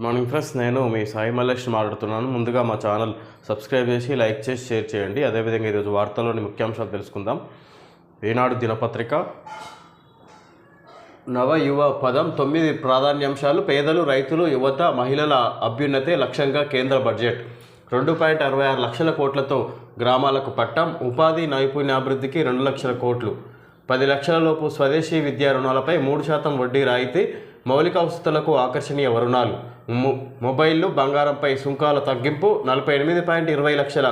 Morning friends, నేను మీ సాయి మల్లేష్ మాట్లాడుతున్నాను. ముందుగా మా ఛానల్ సబ్స్క్రైబ్ చేసి లైక్ చేసి షేర్ చేయండి. అదేవిధంగా ఈరోజు వార్తల్లోని ముఖ్యాంశాలు తెలుసుకుందాం. ఈనాడు దినపత్రిక నవ యువ పదం 9 ప్రాధాన్యాంశాలు. పేదలు, రైతులు, యువత, మహిళల అభ్యున్నతే లక్ష్యంగా కేంద్ర బడ్జెట్. 2.66 లక్షల కోట్లతో గ్రామాలకు పట్టం. ఉపాధి నైపుణ్యాభివృద్ధికి 2 లక్షల కోట్లు. 10 లక్షల లోపు స్వదేశీ విద్యా రుణాలపై 3% వడ్డీ రాయితీ. మౌలిక వసతులకు ఆకర్షణీయ వరుణాలు. మొబైళ్లు, బంగారంపై సుంకాల తగ్గింపు. 48.20 లక్షల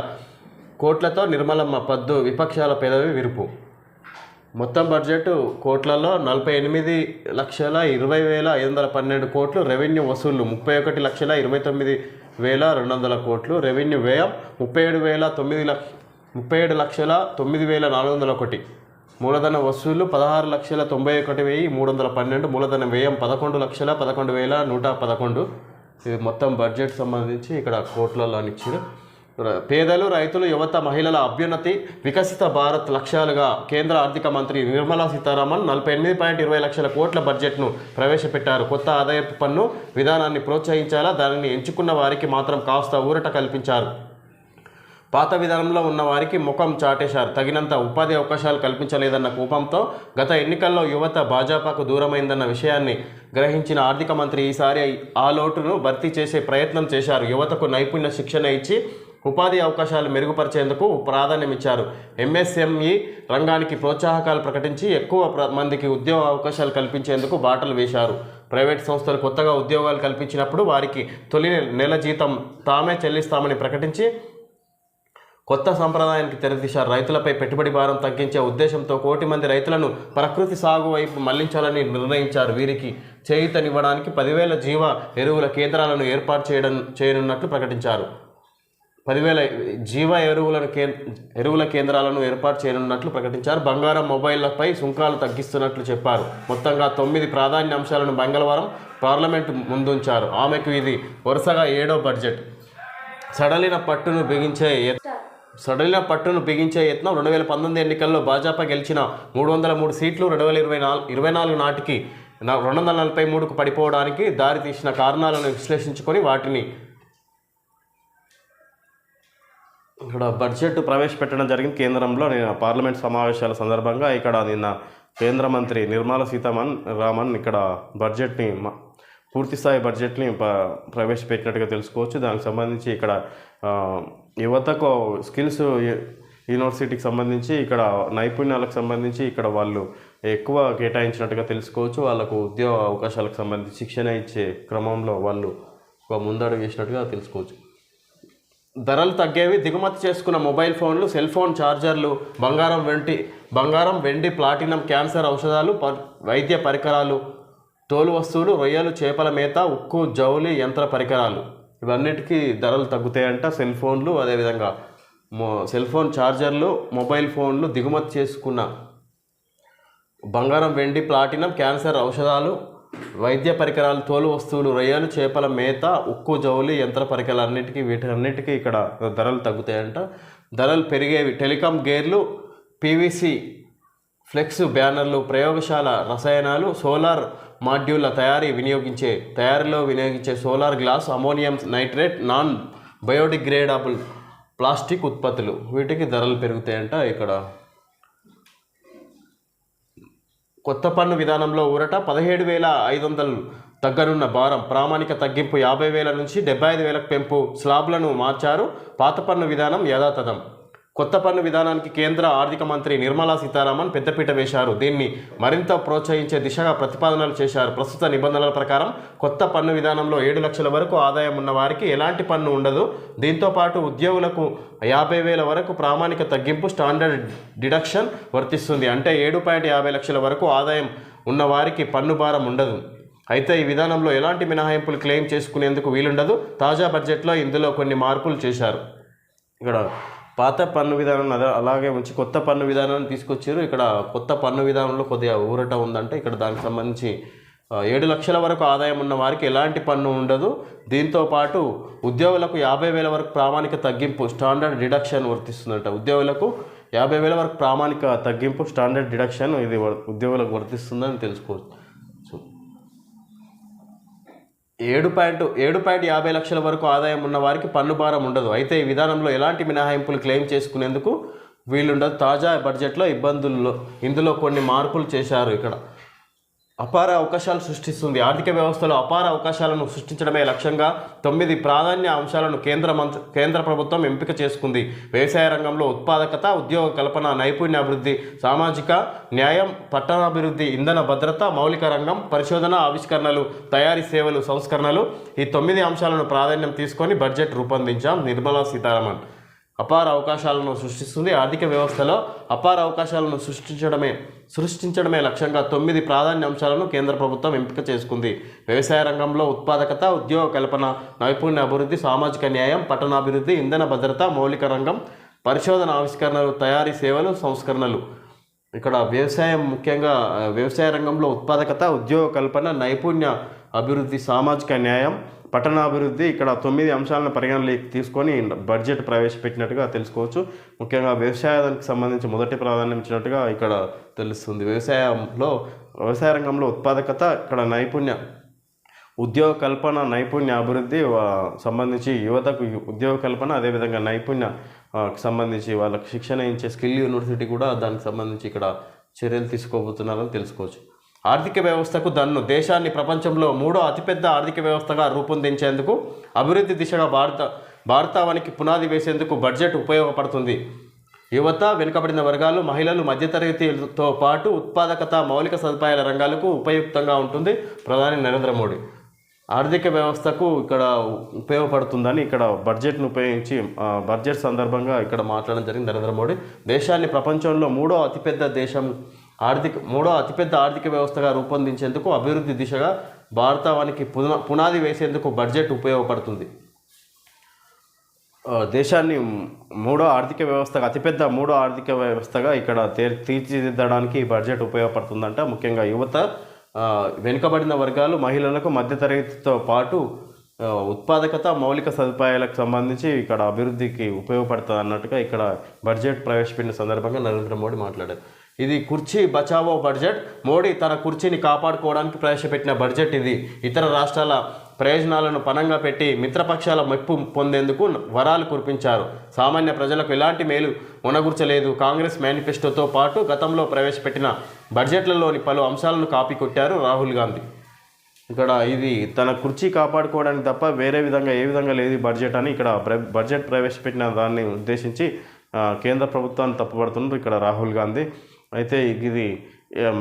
కోట్లతో నిర్మలమ్మ పద్దు. విపక్షాల పెదవి విరుపు. మొత్తం బడ్జెట్ కోట్లలో 48,20,512 కోట్లు. రెవెన్యూ వసూళ్లు 31,29,200 కోట్లు. రెవెన్యూ వ్యయం 37,09,401. మూలధన వసూళ్లు 16,91,312. మూలధన వ్యయం 11,11,111. ఇది మొత్తం బడ్జెట్ సంబంధించి ఇక్కడ కోట్లలో ఇచ్చారు. పేదలు, రైతులు, యువత, మహిళల అభ్యున్నతి, వికసిత భారత్ లక్ష్యాలుగా కేంద్ర ఆర్థిక మంత్రి నిర్మలా సీతారామన్ 48.20 లక్షల కోట్ల బడ్జెట్ను ప్రవేశపెట్టారు. కొత్త ఆదాయపు పన్ను విధానాన్ని ప్రోత్సహించాలా, దానిని ఎంచుకున్న వారికి మాత్రం కాస్త ఊరట కల్పించారు. పాత విధానంలో ఉన్న వారికి ముఖం చాటేశారు. తగినంత ఉపాధి అవకాశాలు కల్పించలేదన్న కోపంతో గత ఎన్నికల్లో యువత భాజపాకు దూరమైందన్న విషయాన్ని గ్రహించిన ఆర్థిక మంత్రి ఈసారి ఆ లోటును భర్తీ చేసే ప్రయత్నం చేశారు. యువతకు నైపుణ్య శిక్షణ ఇచ్చి ఉపాధి అవకాశాలు మెరుగుపరిచేందుకు ప్రాధాన్యమిచ్చారు. ఎంఎస్ఎంఈ రంగానికి ప్రోత్సాహకాలు ప్రకటించి ఎక్కువ మందికి ఉద్యోగ అవకాశాలు కల్పించేందుకు బాటలు వేశారు. ప్రైవేట్ సంస్థలు కొత్తగా ఉద్యోగాలు కల్పించినప్పుడు వారికి తొలి నెల జీతం తామే చెల్లిస్తామని ప్రకటించి కొత్త సంప్రదాయానికి తెరతీశారు. రైతులపై పెట్టుబడి భారం తగ్గించే ఉద్దేశంతో 1 కోటి మంది రైతులను ప్రకృతి సాగు వైపు మళ్లించాలని నిర్ణయించారు. వీరికి చేయూతనివ్వడానికి 10,000 జీవ ఎరువుల కేంద్రాలను ఏర్పాటు చేయనున్నట్లు ప్రకటించారు. 10,000 జీవ ఎరువుల కేంద్రాలను ఏర్పాటు చేయనున్నట్లు ప్రకటించారు. బంగారం, మొబైళ్లపై సుంకాలు తగ్గిస్తున్నట్లు చెప్పారు. మొత్తంగా 9 ప్రాధాన్యాంశాలను మంగళవారం పార్లమెంటు ముందుంచారు. ఆమెకు ఇది వరుసగా 7వ బడ్జెట్. సడలిన పట్టును బిగించే యత్నం. 2019 ఎన్నికల్లో భాజపా గెలిచిన 303 సీట్లు 2024 నాటికి 243కు పడిపోవడానికి దారితీసిన కారణాలను విశ్లేషించుకొని వాటిని ఇక్కడ బడ్జెట్ ప్రవేశపెట్టడం జరిగింది. కేంద్రంలో పార్లమెంట్ సమావేశాల సందర్భంగా ఇక్కడ నిన్న కేంద్ర మంత్రి నిర్మలా సీతారామన్ ఇక్కడ బడ్జెట్ని పూర్తిస్థాయి బడ్జెట్ని ప్రవేశపెట్టినట్టుగా తెలుసుకోవచ్చు. దానికి సంబంధించి ఇక్కడ యువతకు స్కిల్స్ యూనివర్సిటీకి సంబంధించి ఇక్కడ నైపుణ్యాలకు సంబంధించి ఇక్కడ వాళ్ళు ఎక్కువ కేటాయించినట్టుగా తెలుసుకోవచ్చు. వాళ్ళకు ఉద్యోగ అవకాశాలకు సంబంధించి శిక్షణ ఇచ్చే క్రమంలో వాళ్ళు ఒక ముందడుగు వేసినట్టుగా తెలుసుకోవచ్చు. ధరలు తగ్గేవి. దిగుమతి చేసుకున్న మొబైల్ ఫోన్లు, సెల్ ఫోన్ ఛార్జర్లు, బంగారం, వెండి, ప్లాటినం, క్యాన్సర్ ఔషధాలు, వైద్య పరికరాలు, తోలు వస్తువులు, రొయ్యలు, చేపల మేత, ఉక్కు, జౌలి, యంత్ర పరికరాలు ఇవన్నిటికీ ధరలు తగ్గుతాయంట. సెల్ ఫోన్లు, అదేవిధంగా సెల్ ఫోన్ ఛార్జర్లు, మొబైల్ ఫోన్లు, దిగుమతి చేసుకున్న బంగారం, వెండి, ప్లాటినం, క్యాన్సర్ ఔషధాలు, వైద్య పరికరాలు, తోలు వస్తువులు, రొయ్యలు, చేపల మేత, ఉక్కు, జౌలి, యంత్ర పరికరాలు వీటన్నిటికీ ఇక్కడ ధరలు తగ్గుతాయంట. ధరలు పెరిగేవి. టెలికాం గేర్లు, పీవీసీ ఫ్లెక్స్ బ్యానర్లు, ప్రయోగశాల రసాయనాలు, సోలార్ మాడ్యూళ్ల తయారీలో వినియోగించే solar glass, ammonium nitrate, non biodegradable plastic ఉత్పత్తులు వీటికి ధరలు పెరుగుతాయంట. ఇక్కడ కొత్త పన్ను విధానంలో ఊరట. 17,500 తగ్గనున్న భారం. ప్రామాణిక తగ్గింపు 50,000 నుంచి 75,000కు పెంపు. స్లాబ్లను మార్చారు. పాత పన్ను విధానం యథాతథం. కొత్త పన్ను విధానానికి కేంద్ర ఆర్థిక మంత్రి నిర్మలా సీతారామన్ పెద్దపీట వేశారు. దీన్ని మరింత ప్రోత్సహించే దిశగా ప్రతిపాదనలు చేశారు. ప్రస్తుత నిబంధనల ప్రకారం కొత్త పన్ను విధానంలో 7 లక్షల వరకు ఆదాయం ఉన్న వారికి ఎలాంటి పన్ను ఉండదు. దీంతోపాటు ఉద్యోగులకు 50,000 వరకు ప్రామాణిక తగ్గింపు స్టాండర్డ్ డిడక్షన్ వర్తిస్తుంది. అంటే 7.50 లక్షల వరకు ఆదాయం ఉన్న వారికి పన్ను భారం ఉండదు. అయితే ఈ విధానంలో ఎలాంటి మినహాయింపులు క్లెయిమ్ చేసుకునేందుకు వీలుండదు. తాజా బడ్జెట్లో ఇందులో కొన్ని మార్పులు చేశారు. ఇక్కడ పాత పన్ను విధానం అలాగే ఉంచి కొత్త పన్ను విధానాన్ని తీసుకొచ్చారు. ఇక్కడ కొత్త పన్ను విధానంలో కొద్దిగా ఊరట ఉందంటే ఇక్కడ దానికి సంబంధించి 7 లక్షల వరకు ఆదాయం ఉన్న వారికి ఎలాంటి పన్ను ఉండదు. దీంతోపాటు ఉద్యోగులకు 50,000 వరకు ప్రామాణిక తగ్గింపు స్టాండర్డ్ డిడక్షన్ వర్తిస్తుందంట. ఉద్యోగులకు 50,000 వరకు ప్రామాణిక తగ్గింపు స్టాండర్డ్ డిడక్షన్ ఇది ఉద్యోగులకు వర్తిస్తుందని తెలుసుకోవచ్చు. 7.50 లక్షల వరకు ఆదాయం ఉన్న వారికి పన్ను భారం ఉండదు. అయితే ఈ విధానంలో ఎలాంటి మినహాయింపులు క్లెయిమ్ చేసుకునేందుకు వీలుండదు. తాజా బడ్జెట్లో ఇందులో కొన్ని మార్పులు చేశారు. ఇక్కడ అపార అవకాశాలు సృష్టిస్తుంది. ఆర్థిక వ్యవస్థలో అపార అవకాశాలను సృష్టించడమే లక్ష్యంగా 9 ప్రాధాన్య అంశాలను కేంద్ర ప్రభుత్వం ఎంపిక చేసుకుంది. వ్యవసాయ రంగంలో ఉత్పాదకత, ఉద్యోగ కల్పన, నైపుణ్యాభివృద్ధి, సామాజిక న్యాయం, పట్టణాభివృద్ధి, ఇంధన భద్రత, మౌలిక రంగం, పరిశోధన, ఆవిష్కరణలు, తయారీ సేవలు, సంస్కరణలు, ఈ 9 అంశాలను ప్రాధాన్యం తీసుకొని బడ్జెట్ రూపొందించాం. నిర్మలా సీతారామన్ అపార అవకాశాలను సృష్టిస్తుంది. ఆర్థిక వ్యవస్థలో అపార అవకాశాలను సృష్టించడమే లక్ష్యంగా 9 ప్రాధాన్య అంశాలను కేంద్ర ప్రభుత్వం ఎంపిక చేసుకుంది. వ్యవసాయ రంగంలో ఉత్పాదకత, ఉద్యోగ కల్పన, నైపుణ్య అభివృద్ధి, సామాజిక న్యాయం, పట్టణాభివృద్ధి, ఇంధన భద్రత, మౌలిక రంగం, పరిశోధన, ఆవిష్కరణలు, తయారీ సేవలు, సంస్కరణలు. ఇక్కడ ముఖ్యంగా వ్యవసాయ రంగంలో ఉత్పాదకత, ఉద్యోగ కల్పన, నైపుణ్య అభివృద్ధి, సామాజిక న్యాయం, పట్టణాభివృద్ధి, ఇక్కడ 9 అంశాలను పరిగణలోకి తీసుకొని బడ్జెట్ ప్రవేశపెట్టినట్టుగా తెలుసుకోవచ్చు. ముఖ్యంగా వ్యవసాయానికి సంబంధించి మొదటి ప్రాధాన్యం ఇచ్చినట్టుగా ఇక్కడ తెలుస్తుంది. వ్యవసాయ రంగంలో ఉత్పాదకత, ఇక్కడ ఉద్యోగ కల్పన, నైపుణ్య అభివృద్ధి సంబంధించి యువతకు ఉద్యోగ కల్పన, అదేవిధంగా నైపుణ్య సంబంధించి వాళ్ళకి శిక్షణ ఇచ్చే స్కిల్ యూనివర్సిటీ కూడా దానికి సంబంధించి ఇక్కడ చర్యలు తీసుకోబోతున్నారని తెలుసుకోవచ్చు. ఆర్థిక వ్యవస్థకు దన్ను. దేశాన్ని ప్రపంచంలో 3వ అతిపెద్ద ఆర్థిక వ్యవస్థగా రూపొందించేందుకు, అభివృద్ధి దిశగా భారతావనికి పునాది వేసేందుకు బడ్జెట్ ఉపయోగపడుతుంది. యువత, వెనుకబడిన వర్గాలు, మహిళలు, మధ్యతరగతితో పాటు ఉత్పాదకత, మౌలిక సదుపాయాల రంగాలకు ఉపయుక్తంగా ఉంటుంది. ప్రధాని నరేంద్ర మోడీ ఆర్థిక వ్యవస్థకు ఇక్కడ ఉపయోగపడుతుందని ఇక్కడ బడ్జెట్ను ఉపయోగించి బడ్జెట్ సందర్భంగా ఇక్కడ మాట్లాడడం జరిగింది. నరేంద్ర మోడీ దేశాన్ని ప్రపంచంలో 3వ అతిపెద్ద ఆర్థిక వ్యవస్థగా రూపొందించేందుకు, అభివృద్ధి దిశగా భారతావనికి పునాది వేసేందుకు బడ్జెట్ ఉపయోగపడుతుంది. దేశాన్ని అతిపెద్ద మూడో ఆర్థిక వ్యవస్థగా ఇక్కడ తీర్చిదిద్దడానికి బడ్జెట్ ఉపయోగపడుతుందంట. ముఖ్యంగా యువత, వెనుకబడిన వర్గాలు, మహిళలకు, మధ్యతరగతితో పాటు ఉత్పాదకత, మౌలిక సదుపాయాలకు సంబంధించి ఇక్కడ అభివృద్ధికి ఉపయోగపడుతుంది అన్నట్టుగా ఇక్కడ బడ్జెట్ ప్రవేశపెట్టిన సందర్భంగా నరేంద్ర మోడీ మాట్లాడారు. ఇది కుర్చీ బచావో బడ్జెట్. మోడీ తన కుర్చీని కాపాడుకోవడానికి ప్రవేశపెట్టిన బడ్జెట్ ఇది. ఇతర రాష్ట్రాల ప్రయోజనాలను పణంగా పెట్టి మిత్రపక్షాల మెప్పు పొందేందుకు వరాలు కురిపించారు. సామాన్య ప్రజలకు ఎలాంటి మేలు ఉనగూర్చలేదు. కాంగ్రెస్ మేనిఫెస్టోతో పాటు గతంలో ప్రవేశపెట్టిన బడ్జెట్లలోని పలు అంశాలను కాపీ కొట్టారు రాహుల్ గాంధీ. ఇక్కడ ఇది తన కుర్చీ కాపాడుకోవడానికి తప్ప వేరే విధంగా ఏ విధంగా లేదు బడ్జెట్ అని ఇక్కడ బడ్జెట్ ప్రవేశపెట్టిన దాన్ని ఉద్దేశించి కేంద్ర ప్రభుత్వాన్ని తప్పుపడుతున్నారు ఇక్కడ రాహుల్ గాంధీ. అయితే ఇది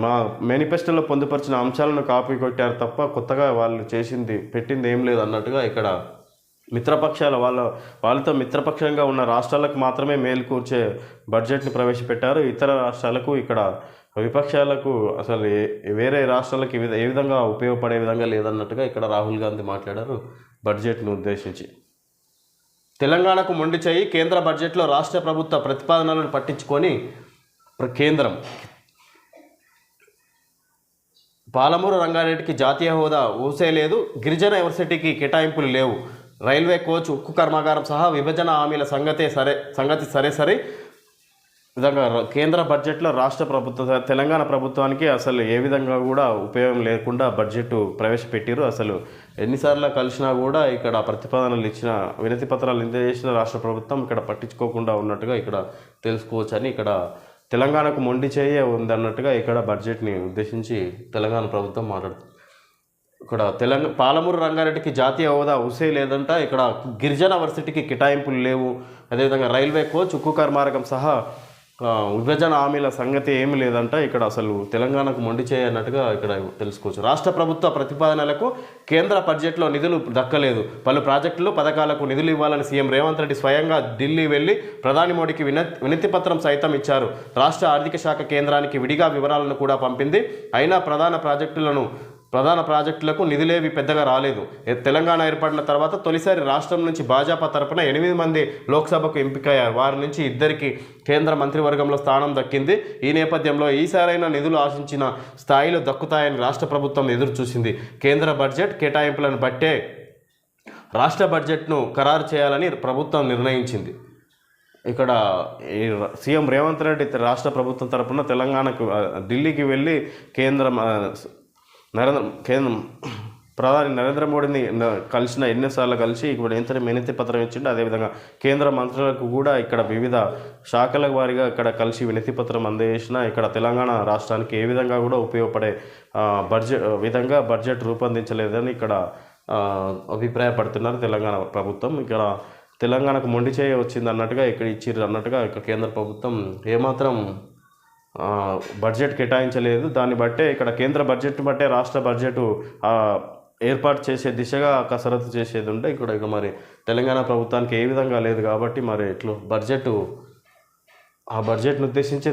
మా మేనిఫెస్టోలో పొందుపరిచిన అంశాలను కాపీ కొట్టారు తప్ప కొత్తగా వాళ్ళు పెట్టింది ఏం లేదు అన్నట్టుగా ఇక్కడ మిత్రపక్షాల వాళ్ళతో మిత్రపక్షంగా ఉన్న రాష్ట్రాలకు మాత్రమే మేలు కూర్చే బడ్జెట్ని ప్రవేశపెట్టారు. ఇతర రాష్ట్రాలకు, ఇక్కడ విపక్షాలకు, అసలు వేరే రాష్ట్రాలకు ఏ విధంగా ఉపయోగపడే విధంగా లేదన్నట్టుగా ఇక్కడ రాహుల్ గాంధీ మాట్లాడారు బడ్జెట్ను ఉద్దేశించి. తెలంగాణకు మొండి చేయి. కేంద్ర బడ్జెట్లో రాష్ట్ర ప్రభుత్వ ప్రతిపాదనలను పట్టించుకొని కేంద్రం. పాలమూరు రంగారెడ్డికి జాతీయ హోదా ఊసే లేదు. గిరిజన యూనివర్సిటీకి కేటాయింపులు లేవు. రైల్వే కోచ్, ఉక్కు కర్మాగారం సహా విభజన హామీల సంగతి సరే విధంగా కేంద్ర బడ్జెట్లో తెలంగాణ ప్రభుత్వానికి అసలు ఏ విధంగా కూడా ఉపయోగం లేకుండా బడ్జెట్ ప్రవేశపెట్టారు. అసలు ఎన్నిసార్లు కలిసినా కూడా ఇక్కడ ప్రతిపాదనలు ఇచ్చిన, వినతి పత్రాలు అందజేసిన రాష్ట్ర ప్రభుత్వం ఇక్కడ పట్టించుకోకుండా ఉన్నట్టుగా ఇక్కడ తెలుసుకోవచ్చని ఇక్కడ తెలంగాణకు మొండి చేయ ఉందన్నట్టుగా ఇక్కడ బడ్జెట్ని ఉద్దేశించి తెలంగాణ ప్రభుత్వం మాట్లాడుతుంది. ఇక్కడ పాలమూరు రంగారెడ్డికి జాతీయ హోదా ఊసే లేదంట. ఇక్కడ గిరిజన యూనివర్సిటీకి కేటాయింపులు లేవు. అదేవిధంగా రైల్వే కోచ్, ఉక్కు కర్మాగారం సహా విభజన హామీల సంగతి ఏమి లేదంట. ఇక్కడ అసలు తెలంగాణకు మొండి చేయన్నట్టుగా ఇక్కడ తెలుసుకోవచ్చు. రాష్ట్ర ప్రభుత్వ ప్రతిపాదనలకు కేంద్ర బడ్జెట్లో నిధులు దక్కలేదు. పలు ప్రాజెక్టులు, పథకాలకు నిధులు ఇవ్వాలని సీఎం రేవంత్ రెడ్డి స్వయంగా ఢిల్లీ వెళ్లి ప్రధాని మోడీకి వినతి పత్రం సైతం ఇచ్చారు. రాష్ట్ర ఆర్థిక శాఖ కేంద్రానికి విడిగా వివరాలను కూడా పంపింది. అయినా ప్రధాన ప్రాజెక్టులకు నిధులేవి పెద్దగా రాలేదు. తెలంగాణ ఏర్పడిన తర్వాత తొలిసారి రాష్ట్రం నుంచి భాజపా తరపున 8 మంది లోక్సభకు ఎంపికయ్యారు. వారి నుంచి 2కి కేంద్ర మంత్రివర్గంలో స్థానం దక్కింది. ఈ నేపథ్యంలో ఈసారైనా నిధులు ఆశించిన స్థాయిలో దక్కుతాయని రాష్ట్ర ప్రభుత్వం ఎదురు చూసింది. కేంద్ర బడ్జెట్ కేటాయింపులను బట్టే రాష్ట్ర బడ్జెట్ను ఖరారు చేయాలని ప్రభుత్వం నిర్ణయించింది. ఇక్కడ సీఎం రేవంత్ రెడ్డి రాష్ట్ర ప్రభుత్వం తరపున తెలంగాణకు ఢిల్లీకి వెళ్ళి ప్రధాని నరేంద్ర మోడీని కలిసిన ఎన్నోసార్లు కలిసి ఇప్పుడు ఎంత వినతి పత్రం ఇచ్చిండు. అదేవిధంగా కేంద్ర మంత్రులకు కూడా ఇక్కడ వివిధ శాఖల వారీగా ఇక్కడ కలిసి వినతి పత్రం అందజేసిన ఇక్కడ తెలంగాణ రాష్ట్రానికి ఏ విధంగా కూడా ఉపయోగపడే బడ్జెట్ రూపొందించలేదని ఇక్కడ అభిప్రాయపడుతున్నారు తెలంగాణ ప్రభుత్వం. ఇక్కడ తెలంగాణకు మొండి చేయ వచ్చింది అన్నట్టుగా ఇక్కడ ఇచ్చిర్రు అన్నట్టుగా ఇక్కడ కేంద్ర ప్రభుత్వం ఏమాత్రం బడ్జెట్ కేటాయించలేదు. దాన్ని బట్టే ఇక్కడ కేంద్ర బడ్జెట్ బట్టే రాష్ట్ర బడ్జెట్ ఏర్పాటు చేసే దిశగా కసరత్తు చేసేది ఉంటే ఇక మరి తెలంగాణ ప్రభుత్వానికి ఏ విధంగా లేదు కాబట్టి మరి ఇట్లా ఆ బడ్జెట్ను ఉద్దేశించి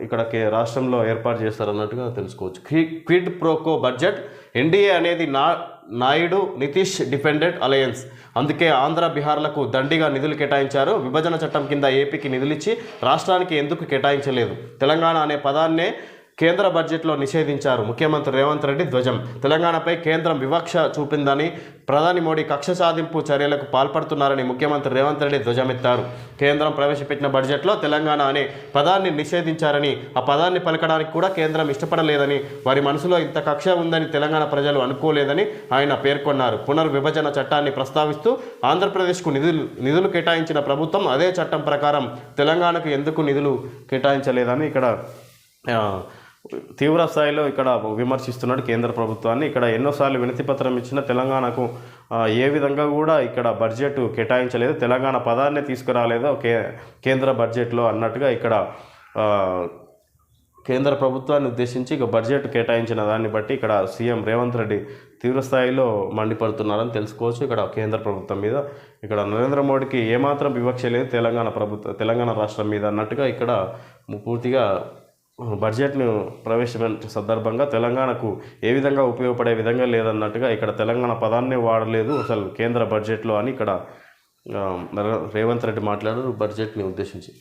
ఇక్కడ రాష్ట్రంలో ఏర్పాటు చేస్తారన్నట్టుగా తెలుసుకోవచ్చు. Quid pro quo budget. ఎన్డీఏ అనేది నాయుడు నితీష్ డిపెండెంట్ అలయన్స్. అందుకే ఆంధ్ర బీహార్లకు దండిగా నిధులు కేటాయించారు. విభజన చట్టం కింద ఏపీకి నిధులిచ్చి రాష్ట్రానికి ఎందుకు కేటాయించలేదు? తెలంగాణ అనే పదాన్నే కేంద్ర బడ్జెట్లో నిషేధించారు. ముఖ్యమంత్రి రేవంత్ రెడ్డి ధ్వజం. తెలంగాణపై కేంద్రం వివక్ష చూపిందని, ప్రధాని మోడీ కక్ష సాధింపు చర్యలకు పాల్పడుతున్నారని ముఖ్యమంత్రి రేవంత్ రెడ్డి ధ్వజమెత్తారు. కేంద్రం ప్రవేశపెట్టిన బడ్జెట్లో తెలంగాణ అనే పదాన్ని నిషేధించారని, ఆ పదాన్ని పలకడానికి కూడా కేంద్రం ఇష్టపడలేదని, వారి మనసులో ఇంత కక్ష ఉందని తెలంగాణ ప్రజలు అనుకోలేదని ఆయన పేర్కొన్నారు. పునర్విభజన చట్టాన్ని ప్రస్తావిస్తూ ఆంధ్రప్రదేశ్కు నిధులు కేటాయించిన ప్రభుత్వం అదే చట్టం ప్రకారం తెలంగాణకు ఎందుకు నిధులు కేటాయించలేదని ఇక్కడ తీవ్ర స్థాయిలో ఇక్కడ విమర్శిస్తున్నాడు కేంద్ర ప్రభుత్వాన్ని. ఇక్కడ ఎన్నోసార్లు వినతి పత్రం ఇచ్చిన తెలంగాణకు ఏ విధంగా కూడా ఇక్కడ బడ్జెట్ కేటాయించలేదు, తెలంగాణ పదాన్ని తీసుకురాలేదు కేంద్ర బడ్జెట్లో అన్నట్టుగా ఇక్కడ కేంద్ర ప్రభుత్వాన్ని ఉద్దేశించి ఇక బడ్జెట్ కేటాయించిన దాన్ని బట్టి ఇక్కడ సీఎం రేవంత్ రెడ్డి తీవ్రస్థాయిలో మండిపడుతున్నారని తెలుసుకోవచ్చు. ఇక్కడ కేంద్ర ప్రభుత్వం మీద ఇక్కడ నరేంద్ర మోడీకి ఏమాత్రం వివక్ష లేదు తెలంగాణ రాష్ట్రం మీద అన్నట్టుగా ఇక్కడ పూర్తిగా బడ్జెట్ను ప్రవేశపెట్టిన సందర్భంగా తెలంగాణకు ఏ విధంగా ఉపయోగపడే విధంగా లేదన్నట్టుగా ఇక్కడ తెలంగాణ పదాన్నే వాడలేదు అసలు కేంద్ర బడ్జెట్లో అని ఇక్కడ రేవంత్ రెడ్డి మాట్లాడారు బడ్జెట్ని ఉద్దేశించి.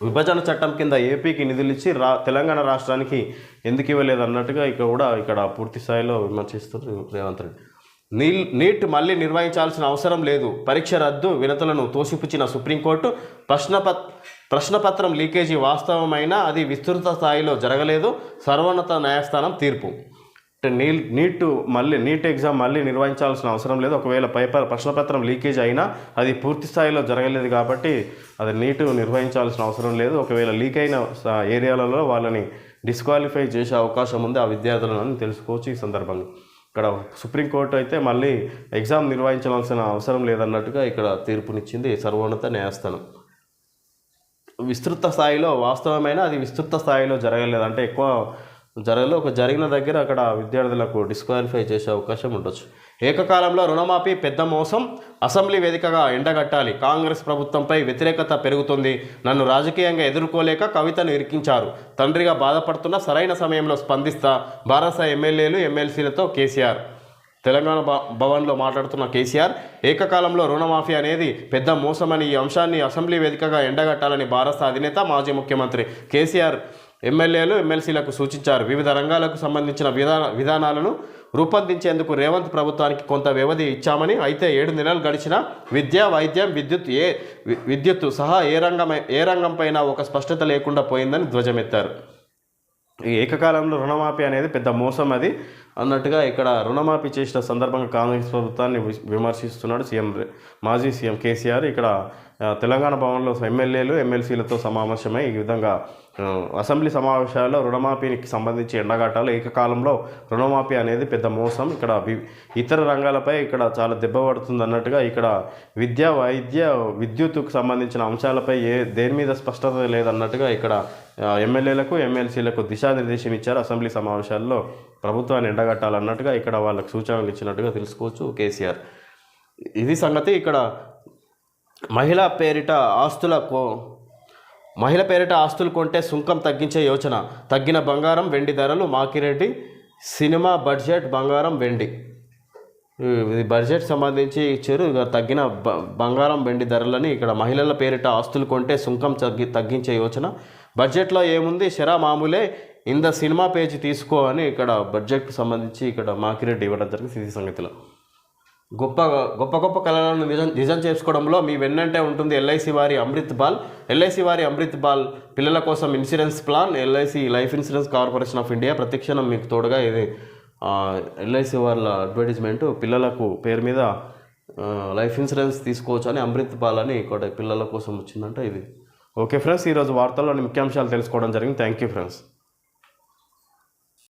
విభజన చట్టం కింద ఏపీకి నిధులు ఇచ్చి తెలంగాణ రాష్ట్రానికి ఎందుకు ఇవ్వలేదు అన్నట్టుగా ఇక్కడ పూర్తి స్థాయిలో విమర్శిస్తున్నారు రేవంత్ రెడ్డి. నీట్ మళ్ళీ నిర్వహించాల్సిన అవసరం లేదు, పరీక్ష రద్దు వినతులను తోసిపుచ్చిన సుప్రీంకోర్టు. ప్రశ్నపత్రం లీకేజీ వాస్తవమైనా అది విస్తృత స్థాయిలో జరగలేదు, సర్వోన్నత న్యాయస్థానం తీర్పు. అంటే నీట్ ఎగ్జామ్ మళ్ళీ నిర్వహించాల్సిన అవసరం లేదు, ఒకవేళ ప్రశ్నపత్రం లీకేజ్ అయినా అది పూర్తి స్థాయిలో జరగలేదు కాబట్టి అది నీట్ నిర్వహించాల్సిన అవసరం లేదు, ఒకవేళ లీక్ అయిన ఏరియాలలో వాళ్ళని డిస్క్వాలిఫై చేసే అవకాశం ఉంది ఆ విద్యార్థులను తెలుసుకోవచ్చు. ఈ సందర్భంగా ఇక్కడ సుప్రీంకోర్టు అయితే మళ్ళీ ఎగ్జామ్ నిర్వహించాల్సిన అవసరం లేదన్నట్టుగా ఇక్కడ తీర్పునిచ్చింది సర్వోన్నత న్యాయస్థానం. విస్తృత స్థాయిలో వాస్తవమైన అది విస్తృత స్థాయిలో జరగలేదు, అంటే ఎక్కువ జరిగిన దగ్గర అక్కడ విద్యార్థులకు డిస్క్వాలిఫై చేసే అవకాశం ఉండొచ్చు. ఏకకాలంలో రుణమాఫీ పెద్ద మోసం, అసెంబ్లీ వేదికగా ఎండగట్టాలి. కాంగ్రెస్ ప్రభుత్వంపై వ్యతిరేకత పెరుగుతుంది, నన్ను రాజకీయంగా ఎదుర్కోలేక కవితను ఇరికించారు. తండ్రిగా బాధపడుతున్న సరైన సమయంలో స్పందిస్తా. భారత ఎమ్మెల్యేలు ఎమ్మెల్సీలతో కేసీఆర్. తెలంగాణ భవన్లో మాట్లాడుతున్న కేసీఆర్ ఏకకాలంలో రుణమాఫీ అనేది పెద్ద మోసమని, ఈ అంశాన్ని అసెంబ్లీ వేదికగా ఎండగట్టాలని భారత అధినేత మాజీ ముఖ్యమంత్రి కేసీఆర్ ఎమ్మెల్యేలు ఎమ్మెల్సీలకు సూచించారు. వివిధ రంగాలకు సంబంధించిన విధానాలను రూపొందించేందుకు రేవంత్ ప్రభుత్వానికి కొంత వ్యవధి ఇచ్చామని, అయితే 7 నెలలు గడిచినా విద్య, వైద్యం, విద్యుత్ సహా ఏ రంగంపైనా ఒక స్పష్టత లేకుండా పోయిందని ధ్వజమెత్తారు. ఈ ఏకకాలంలో రుణమాఫీ అనేది పెద్ద మోసం అది అన్నట్టుగా ఇక్కడ రుణమాఫీ చేసిన సందర్భంగా కాంగ్రెస్ ప్రభుత్వాన్ని విమర్శిస్తున్నాడు మాజీ సీఎం కేసీఆర్. ఇక్కడ తెలంగాణ భవన్లో ఎమ్మెల్యేలు ఎమ్మెల్సీలతో సమావేశమై ఈ విధంగా అసెంబ్లీ సమావేశాల్లో రుణమాఫీకి సంబంధించి ఎండగట్టాలి, ఏకకాలంలో రుణమాఫీ అనేది పెద్ద మోసం, ఇక్కడ ఇతర రంగాలపై ఇక్కడ చాలా దెబ్బ పడుతుంది అన్నట్టుగా ఇక్కడ విద్య, వైద్య, విద్యుత్తుకు సంబంధించిన అంశాలపై దేని మీద స్పష్టత లేదన్నట్టుగా ఇక్కడ ఎమ్మెల్యేలకు ఎమ్మెల్సీలకు దిశానిర్దేశం ఇచ్చారు. అసెంబ్లీ సమావేశాల్లో ప్రభుత్వాన్ని ఎండగట్టాలన్నట్టుగా ఇక్కడ వాళ్ళకు సూచనలు ఇచ్చినట్టుగా తెలుసుకోవచ్చు కేసీఆర్. ఇది సంగతి. ఇక్కడ మహిళ పేరిట ఆస్తులు కొంటే సుంకం తగ్గించే యోచన, తగ్గిన బంగారం వెండి ధరలు. మాకిరెడ్డి సినిమా బడ్జెట్ బంగారం వెండి బడ్జెట్ సంబంధించి ఇచ్చారు. తగ్గిన బంగారం వెండి ధరలని ఇక్కడ మహిళల పేరిట ఆస్తులు కొంటే సుంకం తగ్గించే యోచన. బడ్జెట్లో ఏముంది, శరా మామూలే, ఇంద సినిమా పేజీ తీసుకో అని ఇక్కడ బడ్జెట్కి సంబంధించి ఇక్కడ మాకిరెడ్డి ఇవ్వడం జరిగింది. ఇది సంగతిలో గొప్ప కళలను నిజం చేసుకోవడంలో మీ వెన్నంటే ఉంటుంది ఎల్ఐసి వారి అమృత్ బాల్ పిల్లల కోసం insurance plan. LIC life insurance corporation of India ప్రతిక్షణం మీకు తోడుగా. ఇది ఎల్ఐసి వాళ్ళ అడ్వర్టైజ్మెంట్ పిల్లలకు పేరు మీద లైఫ్ ఇన్సూరెన్స్ తీసుకోవచ్చు అని అమృత్ పాల్ అని ఇక్కడ పిల్లల కోసం వచ్చిందంట ఇది. ఓకే ఫ్రెండ్స్, ఈరోజు వార్తల్లోని ముఖ్యాంశాలు తెలుసుకోవడం జరిగింది. Thank you friends.